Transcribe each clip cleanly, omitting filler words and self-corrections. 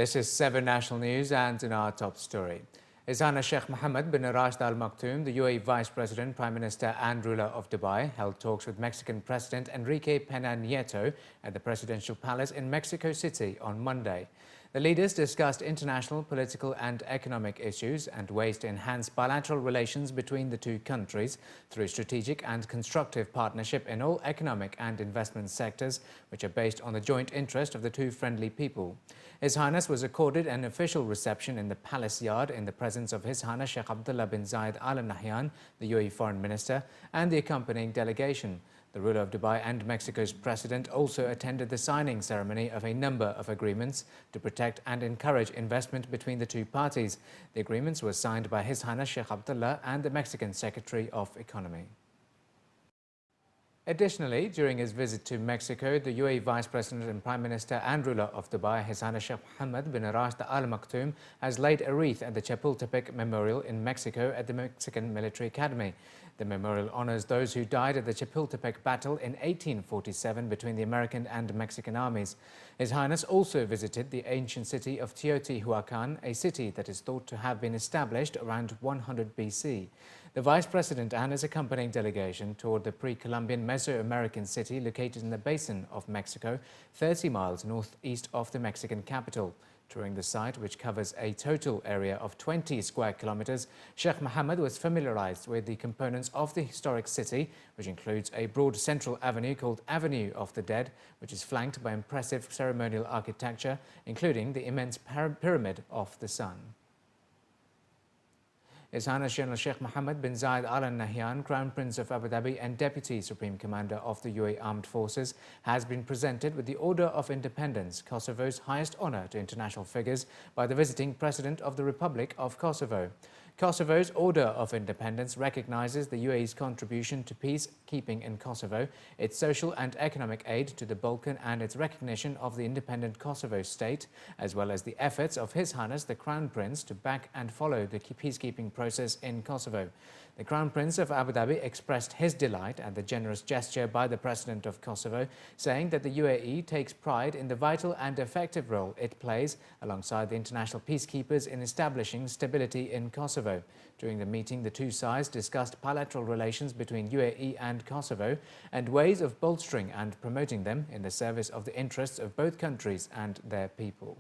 This is 7 National News, and in our top story, His Highness Sheikh Mohammed bin Rashid Al Maktoum, the UAE Vice President, Prime Minister and ruler of Dubai, held talks with Mexican President Enrique Pena Nieto at the Presidential Palace in Mexico City on Monday. The leaders discussed international, political and economic issues and ways to enhance bilateral relations between the two countries through strategic and constructive partnership in all economic and investment sectors, which are based on the joint interest of the two friendly people. His Highness was accorded an official reception in the Palace Yard in the presence of His Highness Sheikh Abdullah bin Zayed Al Nahyan, the UAE Foreign Minister, and the accompanying delegation. The ruler of Dubai and Mexico's president also attended the signing ceremony of a number of agreements to protect and encourage investment between the two parties. The agreements were signed by His Highness Sheikh Abdullah and the Mexican Secretary of Economy. Additionally, during his visit to Mexico, the UAE Vice President and Prime Minister and ruler of Dubai, His Highness Sheikh Mohammed bin Rashid Al Maktoum, has laid a wreath at the Chapultepec Memorial in Mexico at the Mexican Military Academy. The memorial honors those who died at the Chapultepec battle in 1847 between the American and Mexican armies. His Highness also visited the ancient city of Teotihuacan, a city that is thought to have been established around 100 BC. The Vice President and his accompanying delegation toured the pre-Columbian Mesoamerican city located in the basin of Mexico, 30 miles northeast of the Mexican capital. Touring the site, which covers a total area of 20 square kilometers, Sheikh Mohammed was familiarized with the components of the historic city, which includes a broad central avenue called Avenue of the Dead, which is flanked by impressive ceremonial architecture, including the immense Pyramid of the Sun. His Highness General Sheikh Mohammed bin Zayed Al Nahyan, Crown Prince of Abu Dhabi and Deputy Supreme Commander of the UAE Armed Forces, has been presented with the Order of Independence, Kosovo's highest honor to international figures, by the visiting President of the Republic of Kosovo. Kosovo's Order of Independence recognizes the UAE's contribution to peacekeeping in Kosovo, its social and economic aid to the Balkan and its recognition of the independent Kosovo state, as well as the efforts of His Highness the Crown Prince to back and follow the peacekeeping process in Kosovo. The Crown Prince of Abu Dhabi expressed his delight at the generous gesture by the President of Kosovo, saying that the UAE takes pride in the vital and effective role it plays alongside the international peacekeepers in establishing stability in Kosovo. During the meeting, the two sides discussed bilateral relations between UAE and Kosovo and ways of bolstering and promoting them in the service of the interests of both countries and their people.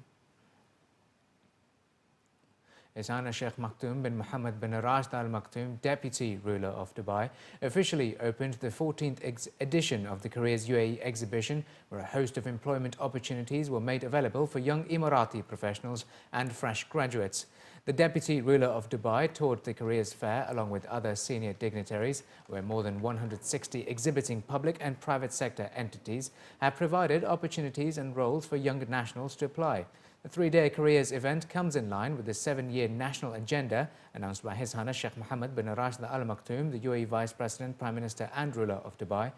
His Highness Sheikh Maktoum bin Mohammed bin Rashid Al Maktoum, Deputy Ruler of Dubai, officially opened the 14th edition of the Careers UAE exhibition, where a host of employment opportunities were made available for young Emirati professionals and fresh graduates. The Deputy Ruler of Dubai toured the Careers Fair along with other senior dignitaries, where more than 160 exhibiting public and private sector entities have provided opportunities and roles for young nationals to apply. The 3-day careers event comes in line with the 7-year national agenda announced by His Highness Sheikh Mohammed bin Rashid Al Maktoum, the UAE Vice President, Prime Minister and ruler of Dubai,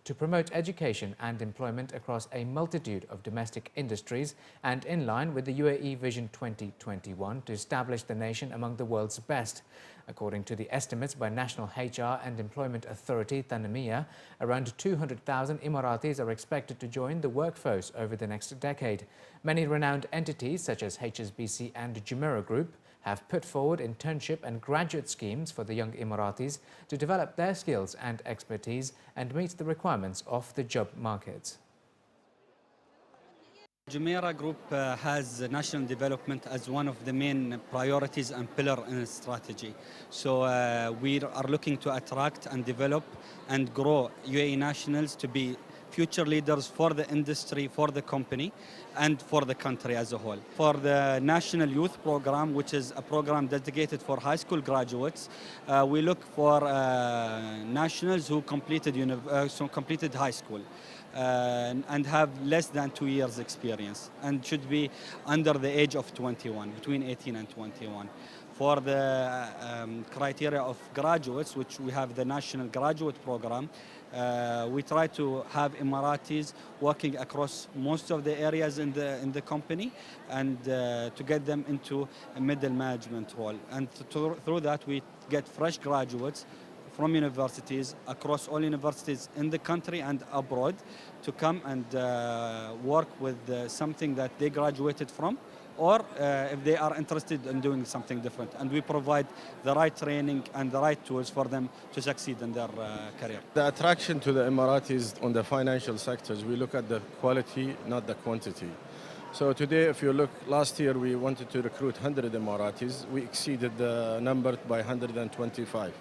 to promote education and employment across a multitude of domestic industries and in line with the UAE Vision 2021 to establish the nation among the world's best. According to the estimates by National HR and Employment Authority, Tanamiya, around 200,000 Emiratis are expected to join the workforce over the next decade. Many renowned entities such as HSBC and Jumeirah Group have put forward internship and graduate schemes for the young Emiratis to develop their skills and expertise and meet the requirements of the job market. Jumeirah Group has national development as one of the main priorities and pillar in its strategy. So we are looking to attract and develop and grow UAE nationals to be future leaders for the industry, for the company, and for the country as a whole. For the National Youth Program, which is a program dedicated for high school graduates, we look for nationals who completed high school and have less than 2 years experience and should be under the age of 21, between 18 and 21. For the criteria of graduates, which we have the National Graduate Program, we try to have Emiratis working across most of the areas in the company and to get them into a middle management role. And through that, we get fresh graduates from universities, across all universities in the country and abroad, to come and work with something that they graduated from or if they are interested in doing something different. And we provide the right training and the right tools for them to succeed in their career. The attraction to the Emiratis on the financial sectors, we look at the quality, not the quantity. So today, if you look, last year we wanted to recruit 100 Emiratis. We exceeded the number by 125.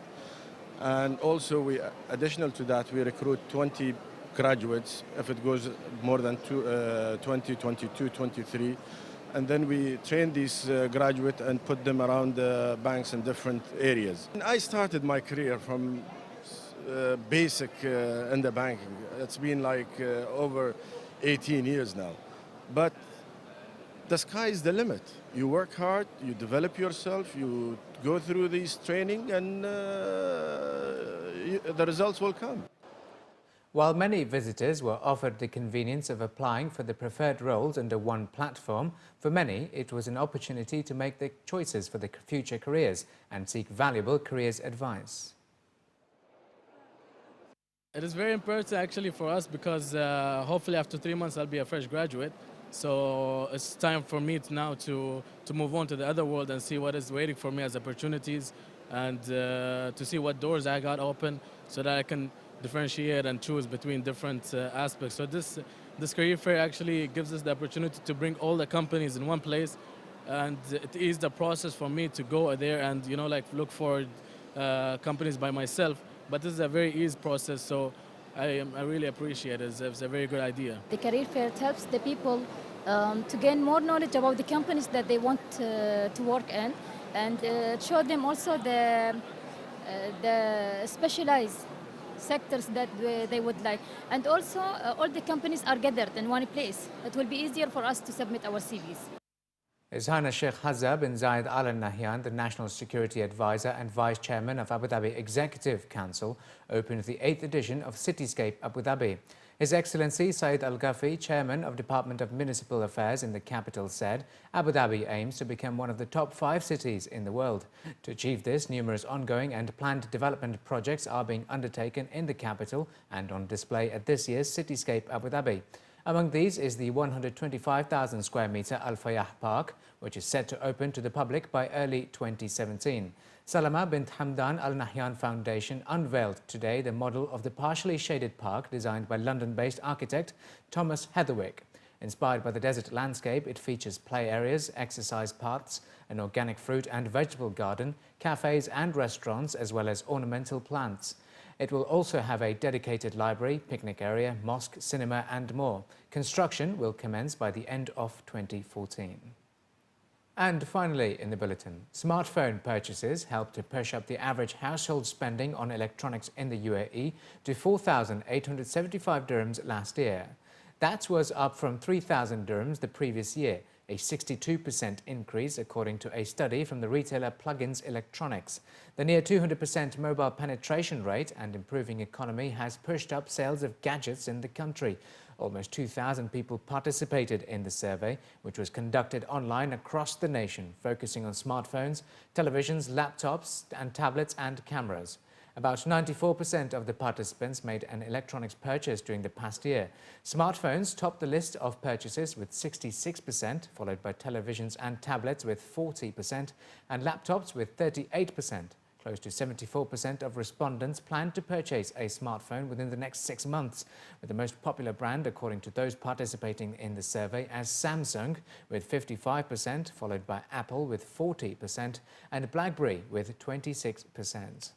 And also, additional to that, we recruit 20 graduates, if it goes more than 20, 22, 23. And then we train these graduates and put them around the banks in different areas. And I started my career from basic in the banking. It's been like over 18 years now. But the sky is the limit. You work hard, you develop yourself, you go through this training, and the results will come. While many visitors were offered the convenience of applying for the preferred roles under one platform, for many it was an opportunity to make their choices for their future careers and seek valuable careers advice. It is very important actually for us because hopefully after 3 months I'll be a fresh graduate. So it's time for me now to move on to the other world and see what is waiting for me as opportunities, and to see what doors I got open so that I can differentiate and choose between different aspects. So this career fair actually gives us the opportunity to bring all the companies in one place, and it is the process for me to go there and look for companies by myself. But this is a very easy process, so I really appreciate it. It's a very good idea. The career fair helps the people to gain more knowledge about the companies that they want to work in, and show them also the specialized sectors that they would like. And also, all the companies are gathered in one place. It will be easier for us to submit our CVs. His Highness Sheikh Hamza bin Zayed Al Nahyan, the National Security Advisor and Vice Chairman of Abu Dhabi Executive Council, opened the 8th edition of Cityscape Abu Dhabi. His Excellency Saeed Al Ghafi, Chairman of Department of Municipal Affairs in the capital, said Abu Dhabi aims to become one of the top 5 cities in the world. To achieve this, numerous ongoing and planned development projects are being undertaken in the capital and on display at this year's Cityscape Abu Dhabi. Among these is the 125,000 square metre Al Fayah Park, which is set to open to the public by early 2017. Salama bint Hamdan Al Nahyan Foundation unveiled today the model of the partially shaded park designed by London-based architect Thomas Heatherwick. Inspired by the desert landscape, it features play areas, exercise paths, an organic fruit and vegetable garden, cafes and restaurants, as well as ornamental plants. It will also have a dedicated library, picnic area, mosque, cinema and more. Construction will commence by the end of 2014. And finally in the bulletin, smartphone purchases helped to push up the average household spending on electronics in the UAE to 4,875 dirhams last year. That was up from 3,000 dirhams the previous year, a 62% increase according to a study from the retailer Plugins Electronics. The near 200% mobile penetration rate and improving economy has pushed up sales of gadgets in the country. Almost 2,000 people participated in the survey, which was conducted online across the nation, focusing on smartphones, televisions, laptops and tablets and cameras. About 94% of the participants made an electronics purchase during the past year. Smartphones topped the list of purchases with 66%, followed by televisions and tablets with 40% and laptops with 38%. Close to 74% of respondents plan to purchase a smartphone within the next 6 months, with the most popular brand, according to those participating in the survey, as Samsung with 55%, followed by Apple with 40% and BlackBerry with 26%.